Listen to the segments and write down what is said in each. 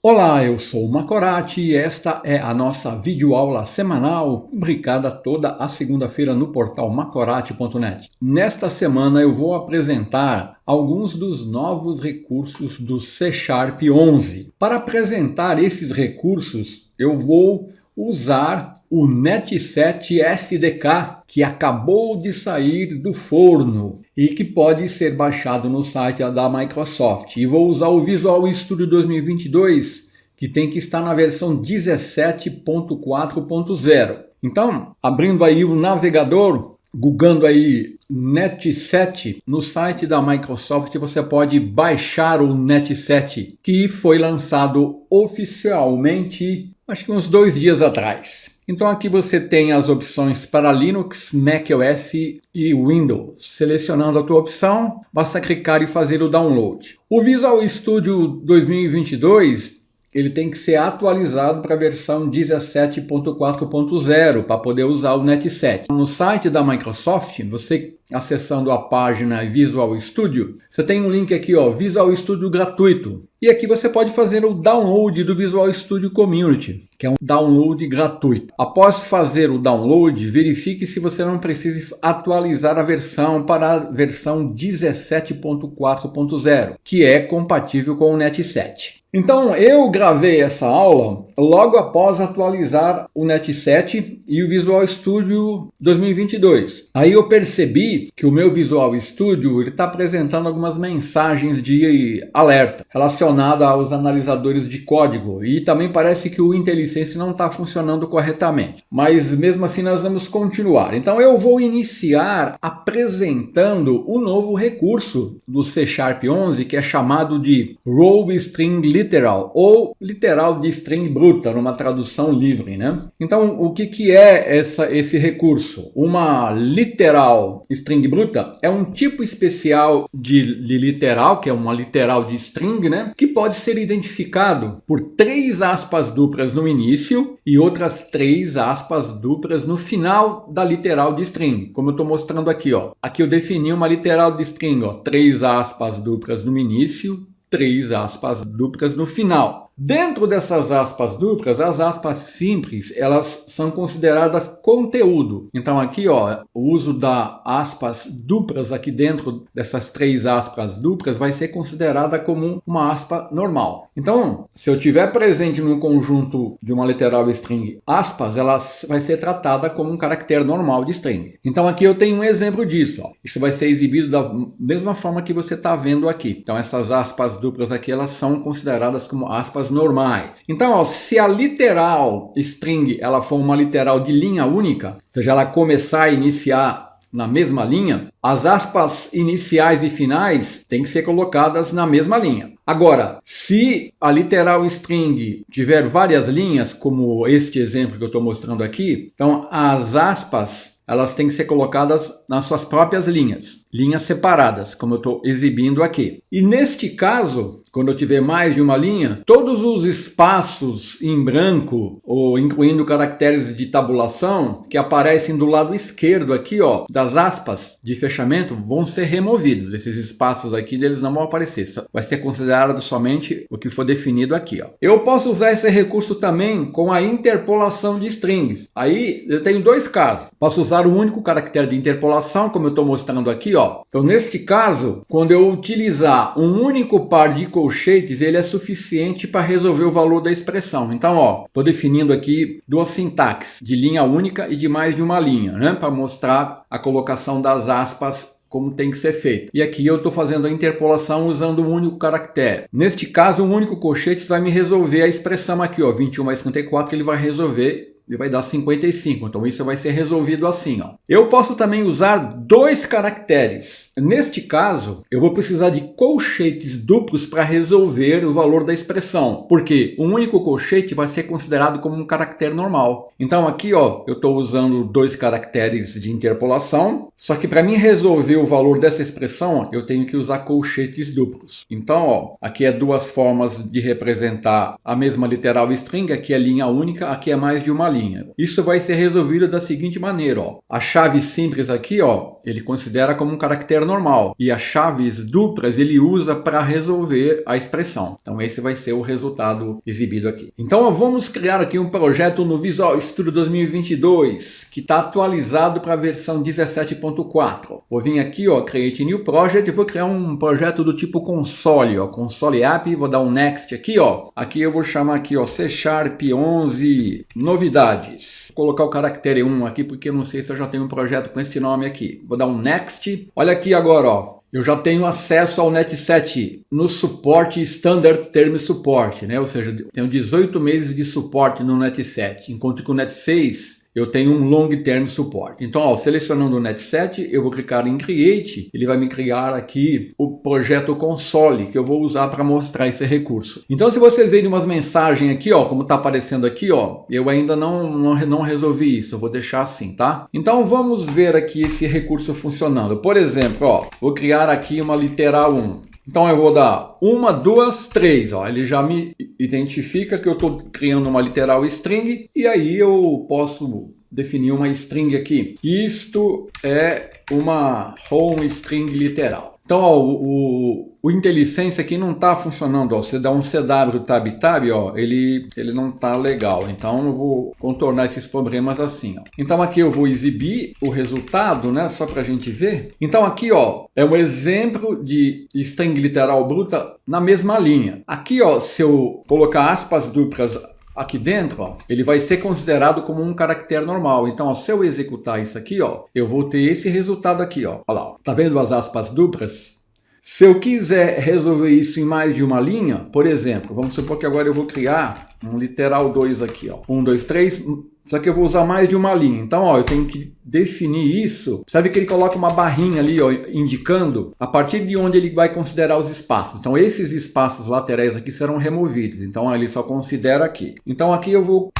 Olá, eu sou o Macorati e esta é a nossa videoaula semanal, publicada toda a segunda-feira no portal macorati.net. Nesta semana eu vou apresentar alguns dos novos recursos do C# 11. Para apresentar esses recursos, eu vou usar o Net7 SDK, que acabou de sair do forno e que pode ser baixado no site da Microsoft. E vou usar o Visual Studio 2022, que tem que estar na versão 17.4.0. Então, abrindo aí o navegador, googando aí Net7 no site da Microsoft, você pode baixar o Net7, que foi lançado oficialmente, acho que uns 2 dias atrás. Então aqui você tem as opções para Linux, macOS e Windows. Selecionando a tua opção, basta clicar e fazer o download. O Visual Studio 2022 ele tem que ser atualizado para a versão 17.4.0 para poder usar o Net7. No site da Microsoft, você acessando a página Visual Studio, você tem um link aqui, ó, Visual Studio gratuito. E aqui você pode fazer o download do Visual Studio Community, que é um download gratuito. Após fazer o download, verifique se você não precisa atualizar a versão para a versão 17.4.0, que é compatível com o Net7. Então, eu gravei essa aula logo após atualizar o Net7 e o Visual Studio 2022. Aí eu percebi que o meu Visual Studio está apresentando algumas mensagens de alerta relacionadas aos analisadores de código. E também parece que o IntelliSense não está funcionando corretamente. Mas mesmo assim nós vamos continuar. Então eu vou iniciar apresentando o novo recurso do C# 11, que é chamado de Raw String Literal, ou literal de string bruta, numa tradução livre, né? Então, o que é esse recurso? Uma literal string bruta é um tipo especial de literal, que é uma literal de string, né? Que pode ser identificado por 3 aspas duplas no início e outras 3 aspas duplas no final da literal de string, como eu estou mostrando aqui, ó. Aqui eu defini uma literal de string, ó, 3 aspas duplas no início, 3 aspas duplas no final. Dentro dessas aspas duplas, as aspas simples, elas são consideradas conteúdo. Então aqui, ó, o uso da aspas duplas aqui dentro dessas 3 aspas duplas vai ser considerada como uma aspa normal. Então, se eu tiver presente no conjunto de uma literal string aspas, ela vai ser tratada como um caractere normal de string. Então aqui eu tenho um exemplo disso, ó. Isso vai ser exibido da mesma forma que você está vendo aqui. Então essas aspas duplas aqui, elas são consideradas como aspas normais. Então, ó, se a literal string ela for uma literal de linha única, ou seja, ela começar e iniciar na mesma linha, as aspas iniciais e finais têm que ser colocadas na mesma linha. Agora, se a literal string tiver várias linhas, como este exemplo que eu estou mostrando aqui, então as aspas elas têm que ser colocadas nas suas próprias linhas separadas, como eu estou exibindo aqui. E neste caso, quando eu tiver mais de uma linha, todos os espaços em branco, ou incluindo caracteres de tabulação, que aparecem do lado esquerdo aqui, ó, das aspas de fechamento, vão ser removidos. Esses espaços aqui, eles não vão aparecer. Vai ser considerado somente o que for definido aqui, ó. Eu posso usar esse recurso também com a interpolação de strings. Aí eu tenho 2 casos. Posso usar um único caractere de interpolação, como eu estou mostrando aqui, ó. Então, neste caso, quando eu utilizar um único par de colchetes, ele é suficiente para resolver o valor da expressão. Então, ó, estou definindo aqui 2 sintaxes, de linha única e de mais de uma linha, né? Para mostrar a colocação das aspas como tem que ser feito. E aqui eu estou fazendo a interpolação usando um único caractere. Neste caso, um único colchete vai me resolver a expressão aqui, ó, 21 mais 54, ele vai resolver. Ele vai dar 55, então isso vai ser resolvido assim, ó. Eu posso também usar 2 caracteres. Neste caso, eu vou precisar de colchetes duplos para resolver o valor da expressão, porque um único colchete vai ser considerado como um caractere normal. Então aqui, ó, eu estou usando 2 caracteres de interpolação, só que para mim resolver o valor dessa expressão, eu tenho que usar colchetes duplos. Então, ó, aqui é 2 formas de representar a mesma literal string, aqui é linha única, aqui é mais de uma linha. linha. Isso vai ser resolvido da seguinte maneira, ó. A chave simples aqui, ó, ele considera como um caractere normal. E as chaves duplas ele usa para resolver a expressão. Então esse vai ser o resultado exibido aqui. Então ó, vamos criar aqui um projeto no Visual Studio 2022, que está atualizado para a versão 17.4. Vou vir aqui, ó, Create New Project, e vou criar um projeto do tipo console, ó, console app, vou dar um next aqui, ó. Aqui eu vou chamar aqui, ó, C# 11 novidades. Vou colocar o caractere 1 aqui, porque eu não sei se eu já tenho um projeto com esse nome aqui. Vou dar um next. Olha aqui agora, ó. Eu já tenho acesso ao Net7 no suporte Standard Term Support, né? Ou seja, eu tenho 18 meses de suporte no Net7, enquanto que o Net6 eu tenho um Long Term Support. Então, ó, selecionando o Net7, eu vou clicar em Create, ele vai me criar aqui o projeto console, que eu vou usar para mostrar esse recurso. Então, se vocês verem umas mensagens aqui, ó, como está aparecendo aqui, ó, eu ainda não resolvi isso, eu vou deixar assim, tá? Então, vamos ver aqui esse recurso funcionando. Por exemplo, ó, vou criar aqui uma literal 1. Então eu vou dar 1, 2, 3, ó. Ele já me identifica que eu estou criando uma literal string e aí eu posso definir uma string aqui. Isto é uma home string literal. Então, ó, o IntelliSense aqui não está funcionando. Ó. Você dá um CW tab, ó, ele não está legal. Então, eu vou contornar esses problemas assim. Ó. Então, aqui eu vou exibir o resultado, né, só para a gente ver. Então, aqui ó, é um exemplo de string literal bruta na mesma linha. Aqui, ó, se eu colocar aspas duplas aqui dentro, ó, ele vai ser considerado como um caractere normal. Então, ó, se eu executar isso aqui, ó, eu vou ter esse resultado aqui, ó. Olha lá, ó. Tá vendo as aspas duplas? Se eu quiser resolver isso em mais de uma linha, por exemplo, vamos supor que agora eu vou criar um literal 2 aqui, ó. 1, 2, 3, só que eu vou usar mais de uma linha. Então, ó, eu tenho que definir isso. Sabe que ele coloca uma barrinha ali, ó, indicando a partir de onde ele vai considerar os espaços. Então, esses espaços laterais aqui serão removidos. Então, ele só considera aqui. Então, aqui eu vou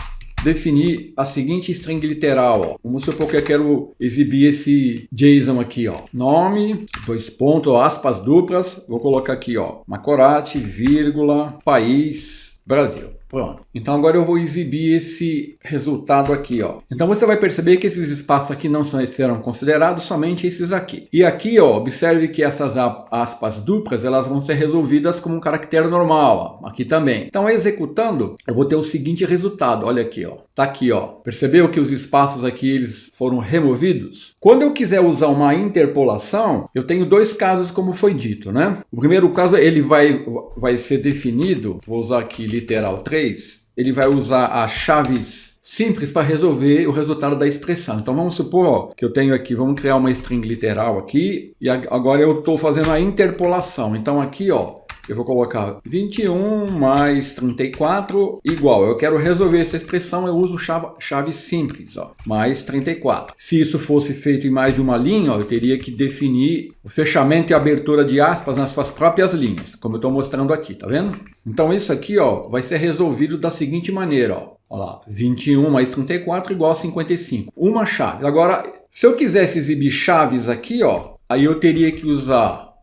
definir a seguinte string literal, ó. Vamos supor que eu quero exibir esse JSON aqui, ó. Nome, 2 pontos, aspas duplas. Vou colocar aqui, ó, Macorati, vírgula, país, Brasil. Pronto. Então agora eu vou exibir esse resultado aqui, ó. Então você vai perceber que esses espaços aqui não serão considerados, somente esses aqui. E aqui, ó, observe que essas aspas duplas, elas vão ser resolvidas como um caractere normal, ó. Aqui também. Então executando, eu vou ter o seguinte resultado. Olha aqui, ó. Tá aqui, ó. Percebeu que os espaços aqui, eles foram removidos? Quando eu quiser usar uma interpolação, eu tenho dois casos, como foi dito, né? O primeiro caso, ele vai ser definido, vou usar aqui literal 3, ele vai usar as chaves simples para resolver o resultado da expressão. Então vamos supor, ó, que eu tenho aqui, vamos criar uma string literal aqui, e agora eu estou fazendo a interpolação. Então aqui, ó, eu vou colocar 21 mais 34 igual. Eu quero resolver essa expressão, eu uso chave simples, ó, mais 34. Se isso fosse feito em mais de uma linha, ó, eu teria que definir o fechamento e abertura de aspas nas suas próprias linhas, como eu estou mostrando aqui, tá vendo? Então isso aqui, ó, vai ser resolvido da seguinte maneira, ó. Olha lá, 21 mais 34 igual a 55. Uma chave. Agora, se eu quisesse exibir chaves aqui, ó, aí eu teria que usar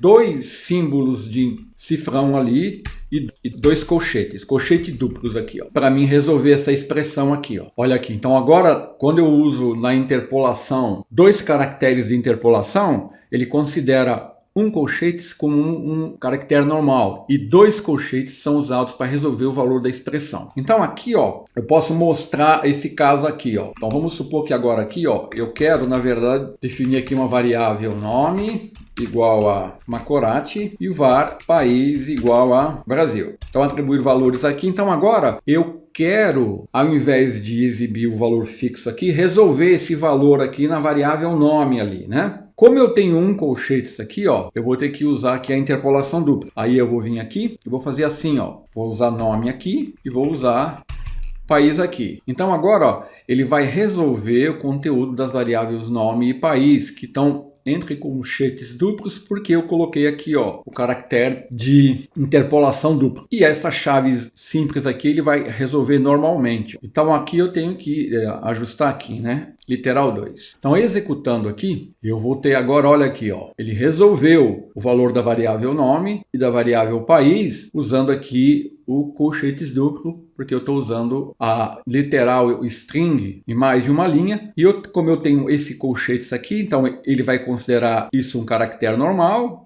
dois símbolos de cifrão ali e dois colchete duplos aqui, ó, para mim resolver essa expressão aqui, ó. Olha aqui. Então agora, quando eu uso na interpolação dois caracteres de interpolação, ele considera um colchete como um caractere normal e dois colchetes são usados para resolver o valor da expressão. Então aqui, ó, eu posso mostrar esse caso aqui, ó. Então vamos supor que agora aqui, ó, eu quero, na verdade, definir aqui uma variável nome igual a Macorati e var país igual a Brasil. Então atribuir valores aqui. Então agora eu quero, ao invés de exibir o valor fixo aqui, resolver esse valor aqui na variável nome ali, né? Como eu tenho um colchete aqui, ó, eu vou ter que usar aqui a interpolação dupla. Aí eu vou vir aqui e vou fazer assim, ó. Vou usar nome aqui e vou usar país aqui. Então agora, ó, ele vai resolver o conteúdo das variáveis nome e país, que estão entre colchetes duplos, porque eu coloquei aqui, ó, o caractere de interpolação dupla. E essas chaves simples aqui ele vai resolver normalmente. Então aqui eu tenho que ajustar aqui, né? Literal 2. Então executando aqui, eu vou ter agora, olha aqui, ó, ele resolveu o valor da variável nome e da variável país usando aqui o colchetes duplo, porque eu estou usando a literal string em mais de uma linha. E como eu tenho esse colchetes aqui, então ele vai considerar isso um caractere normal,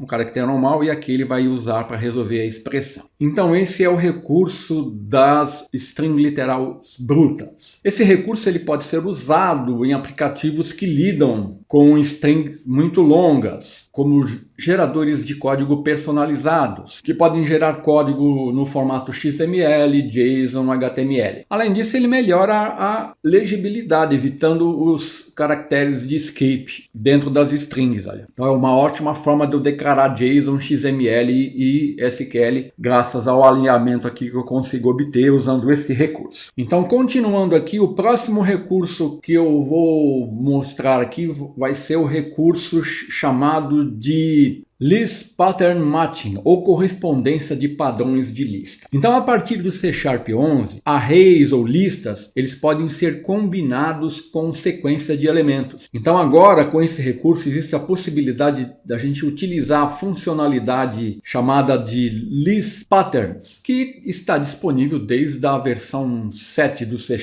e aqui ele vai usar para resolver a expressão. Então esse é o recurso das string literals brutas. Esse recurso ele pode ser usado em aplicativos que lidam com strings muito longas, como geradores de código personalizados, que podem gerar código no formato XML, JSON, HTML. Além disso, ele melhora a legibilidade, evitando os caracteres de escape dentro das strings. Olha. Então é uma ótima forma de eu declarar JSON, XML e SQL, graças ao alinhamento aqui que eu consigo obter usando esse recurso. Então, continuando aqui, o próximo recurso que eu vou mostrar aqui vai ser o recurso chamado de List Pattern Matching, ou correspondência de padrões de lista. Então, a partir do C# 11, arrays ou listas, eles podem ser combinados com sequência de elementos. Então, agora, com esse recurso, existe a possibilidade da gente utilizar a funcionalidade chamada de List Patterns, que está disponível desde a versão 7 do C#,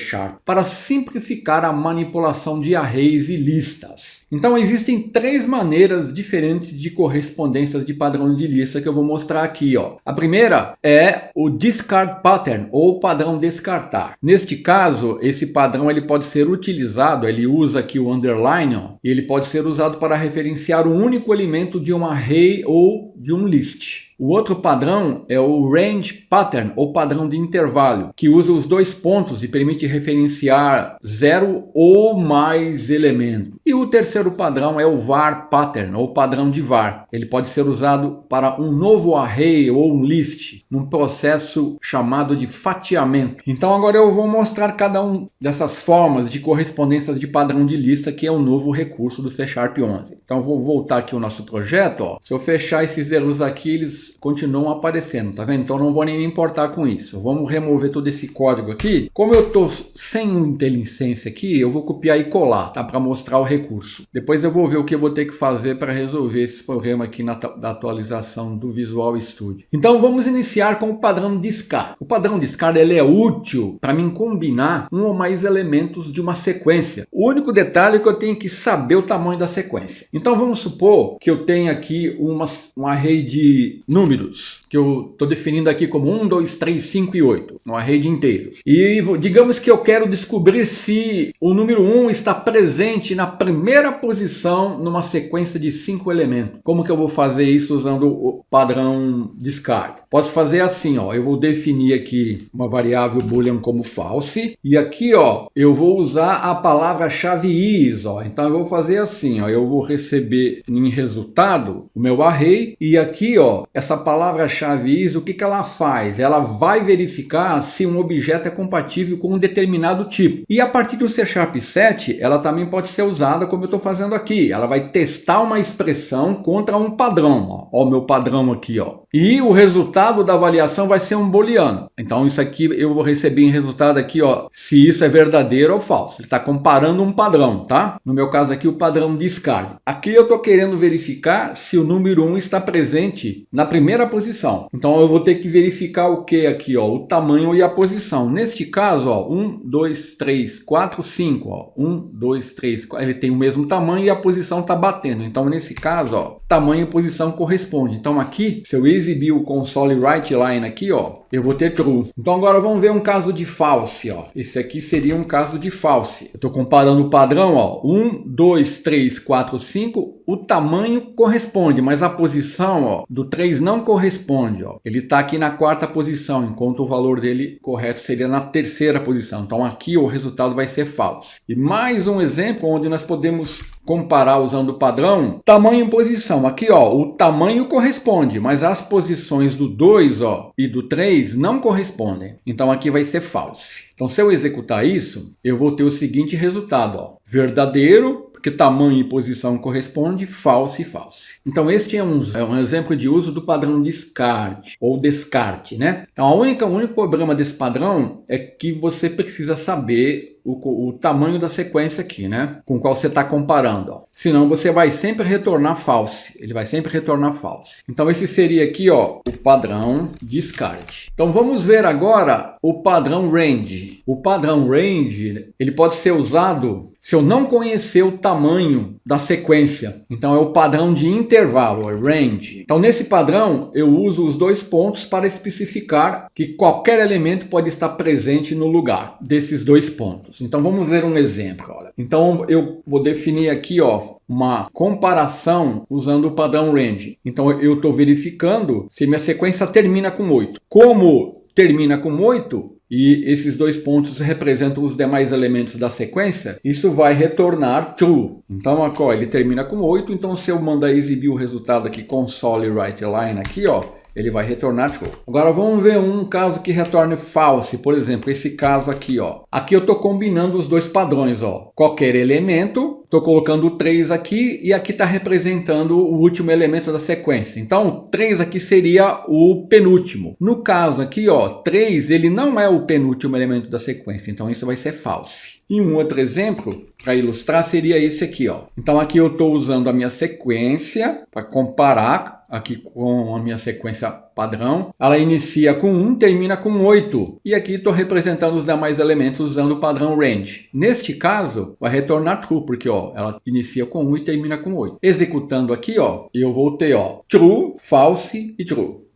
para simplificar a manipulação de arrays e listas. Então, existem 3 maneiras diferentes de correspondências de padrão de lista que eu vou mostrar aqui. Ó. A primeira é o Discard Pattern, ou padrão descartar. Neste caso, esse padrão ele pode ser utilizado, ele usa aqui o underline, ó, e ele pode ser usado para referenciar um único elemento de um array ou de um list. O outro padrão é o Range Pattern, ou padrão de intervalo, que usa os 2 pontos e permite referenciar 0 ou mais elementos. E o terceiro padrão é o Var Pattern, ou padrão de var. Ele pode ser usado para um novo array ou um list, num processo chamado de fatiamento. Então agora eu vou mostrar cada um dessas formas de correspondências de padrão de lista, que é um novo recurso do C# 11. Então eu vou voltar aqui ao nosso projeto. Ó. Se eu fechar esses zeros aqui, eles continuam aparecendo, tá vendo? Então não vou nem me importar com isso. Vamos remover todo esse código aqui. Como eu tô sem IntelliSense aqui, eu vou copiar e colar, tá? Para mostrar o recurso. Depois eu vou ver o que eu vou ter que fazer para resolver esse problema aqui da atualização do Visual Studio. Então vamos iniciar com o padrão discard. O padrão discard ele é útil para mim combinar um ou mais elementos de uma sequência. O único detalhe é que eu tenho que saber o tamanho da sequência. Então vamos supor que eu tenho aqui um array de números, que eu estou definindo aqui como 1, 2, 3, 5 e 8, um array de inteiros. E digamos que eu quero descobrir se o número 1 está presente na primeira posição numa sequência de 5 elementos. Como que eu vou fazer isso usando o padrão discard? Posso fazer assim, ó, eu vou definir aqui uma variável boolean como false, e aqui, ó, eu vou usar a palavra-chave is, ó. Então eu vou fazer assim, ó, eu vou receber em resultado o meu array, e aqui, ó, essa palavra-chave is, o que ela faz? Ela vai verificar se um objeto é compatível com um determinado tipo. E a partir do C# 7, ela também pode ser usada como eu estou fazendo aqui. Ela vai testar uma expressão contra um padrão. Ó, o meu padrão aqui, ó. E o resultado da avaliação vai ser um booleano. Então isso aqui eu vou receber em resultado aqui, ó, se isso é verdadeiro ou falso. Ele está comparando um padrão, tá? No meu caso aqui, o padrão discard. Aqui eu estou querendo verificar se o número 1 está presente na primeira posição. Então eu vou ter que verificar o que aqui, ó, o tamanho e a posição. Neste caso, ó, 1, 2, 3, 4, 5, ó, 1, 2, 3, 4, ele tem o mesmo tamanho e a posição está batendo. Então nesse caso, ó, tamanho e posição correspondem. Então aqui, se eu exibir o console write line aqui, ó, eu vou ter true. Então agora vamos ver um caso de false, ó. Esse aqui seria um caso de false. Eu estou comparando o padrão, ó, 1, 2, 3, 4, 5, o tamanho corresponde, mas a posição, ó, do 3 não corresponde, ó. Ele está aqui na 4ª posição, enquanto o valor dele correto seria na 3ª posição. Então aqui o resultado vai ser false. E mais um exemplo onde nós podemos comparar usando o padrão tamanho e posição. Aqui, ó, o tamanho corresponde, mas as posições do 2, ó, e do 3 não correspondem. Então aqui vai ser false. Então se eu executar isso, eu vou ter o seguinte resultado, ó, verdadeiro, porque tamanho e posição corresponde, false e false. Então este é um exemplo de uso do padrão discard, ou descarte, né? Então o único problema desse padrão é que você precisa saber o tamanho da sequência aqui, né? Com qual você está comparando. Ó. Senão você vai sempre retornar false. Ele vai sempre retornar false. Então esse seria aqui, ó, o padrão discard. Então vamos ver agora o padrão range. O padrão range, ele pode ser usado se eu não conhecer o tamanho da sequência. Então é o padrão de intervalo, é range. Então nesse padrão eu uso os dois pontos para especificar que qualquer elemento pode estar presente no lugar desses dois pontos. Então vamos ver um exemplo. Olha. Então eu vou definir aqui, ó, uma comparação usando o padrão range. Então eu estou verificando se minha sequência termina com 8. Como termina com 8, e esses dois pontos representam os demais elementos da sequência, isso vai retornar true. Então, aqui, ó, ele termina com 8, então se eu mandar exibir o resultado aqui, console writeLine aqui, ó, ele vai retornar true. Agora vamos ver um caso que retorne false, por exemplo, esse caso aqui, ó. Aqui eu estou combinando os dois padrões, ó. Qualquer elemento, estou colocando 3 aqui e aqui está representando o último elemento da sequência. Então, 3 aqui seria o penúltimo. No caso aqui, ó, 3 ele não é o penúltimo elemento da sequência, então isso vai ser false. E um outro exemplo, para ilustrar, seria esse aqui, ó. Então aqui eu estou usando a minha sequência para comparar aqui com a minha sequência padrão. Ela inicia com 1, termina com 8. E aqui estou representando os demais elementos usando o padrão range. Neste caso, vai retornar true, porque ó, ela inicia com 1 e termina com 8. Executando aqui, ó, eu vou ter ó, true, false e true.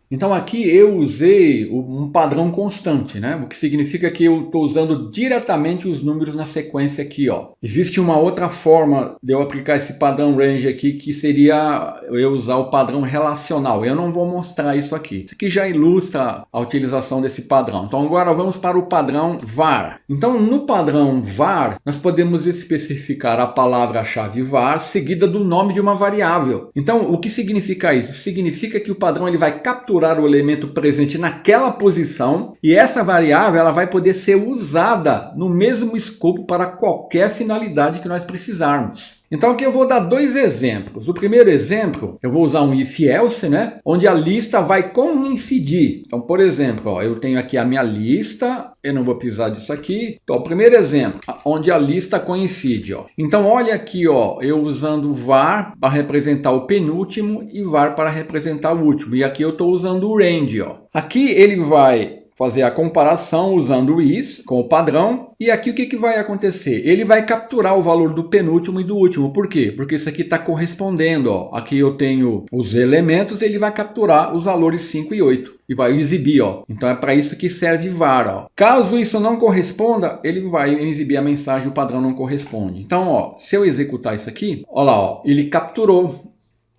Então aqui eu usei um padrão constante, né? O que significa que eu estou usando diretamente os números na sequência aqui, ó. Existe uma outra forma de eu aplicar esse padrão range aqui, que seria eu usar o padrão relacional. Eu não vou mostrar isso aqui. Isso aqui já ilustra a utilização desse padrão. Então agora vamos para o padrão var. Então no padrão var, nós podemos especificar a palavra-chave var seguida do nome de uma variável. Então o que significa isso? Significa que o padrão ele vai capturar o elemento presente naquela posição e essa variável ela vai poder ser usada no mesmo escopo para qualquer finalidade que nós precisarmos. Então aqui eu vou dar dois exemplos. O primeiro exemplo, eu vou usar um if-else, né? Onde a lista vai coincidir. Então, por exemplo, ó, eu tenho aqui a minha lista, eu não vou precisar disso aqui. Então, o primeiro exemplo, onde a lista coincide. Ó. Então, olha aqui, ó, eu usando var para representar o penúltimo e var para representar o último. E aqui eu estou usando o range. Ó. Aqui ele vai fazer a comparação usando o is com o padrão. E aqui o que vai acontecer? Ele vai capturar o valor do penúltimo e do último. Por quê? Porque isso aqui está correspondendo. Ó. Aqui eu tenho os elementos, ele vai capturar os valores 5 e 8. E vai exibir. Ó. Então é para isso que serve var. Ó. Caso isso não corresponda, ele vai exibir a mensagem, o padrão não corresponde. Então, ó, se eu executar isso aqui, ó lá, ó, ele capturou.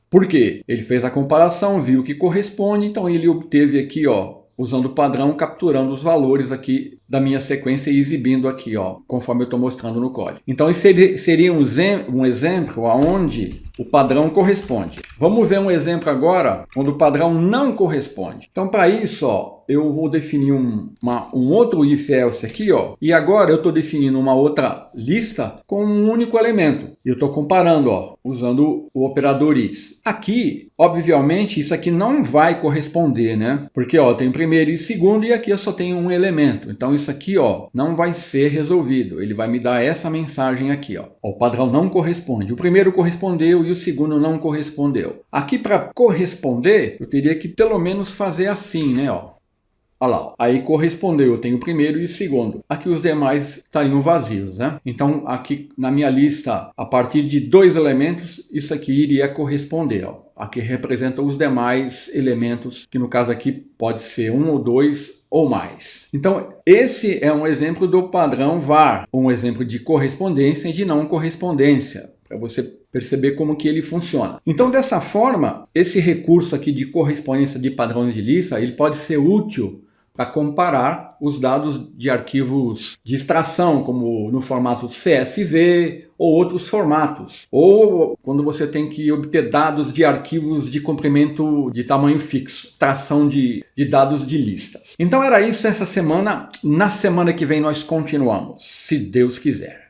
Por quê? Ele fez a comparação, viu que corresponde, então ele obteve aqui, ó, usando o padrão, capturando os valores aqui da minha sequência e exibindo aqui, ó, conforme eu estou mostrando no código. Então, esse seria um exemplo onde o padrão corresponde. Vamos ver um exemplo agora onde o padrão não corresponde. Então, para isso, ó, eu vou definir um outro if-else aqui, ó, e agora eu estou definindo uma outra lista com um único elemento. E eu estou comparando, ó, usando o operador is. Aqui, obviamente, isso aqui não vai corresponder, né? Porque, ó, tem primeiro e segundo e aqui eu só tenho um elemento. Então, isso aqui, ó, não vai ser resolvido. Ele vai me dar essa mensagem aqui, ó. O padrão não corresponde. O primeiro correspondeu e o segundo não correspondeu. Aqui, para corresponder, eu teria que pelo menos fazer assim, né, ó. Olha lá, aí correspondeu, eu tenho o primeiro e o segundo. Aqui os demais estariam vazios, né? Então aqui na minha lista, a partir de 2 elementos, isso aqui iria corresponder. Ó. Aqui representa os demais elementos, que no caso aqui pode ser 1 ou 2 ou mais. Então esse é um exemplo do padrão var, um exemplo de correspondência e de não correspondência, para você perceber como que ele funciona. Então, dessa forma, esse recurso aqui de correspondência de padrões de lista, ele pode ser útil para comparar os dados de arquivos de extração, como no formato CSV ou outros formatos. Ou quando você tem que obter dados de arquivos de comprimento de tamanho fixo, extração de dados de listas. Então era isso essa semana. Na semana que vem nós continuamos, se Deus quiser.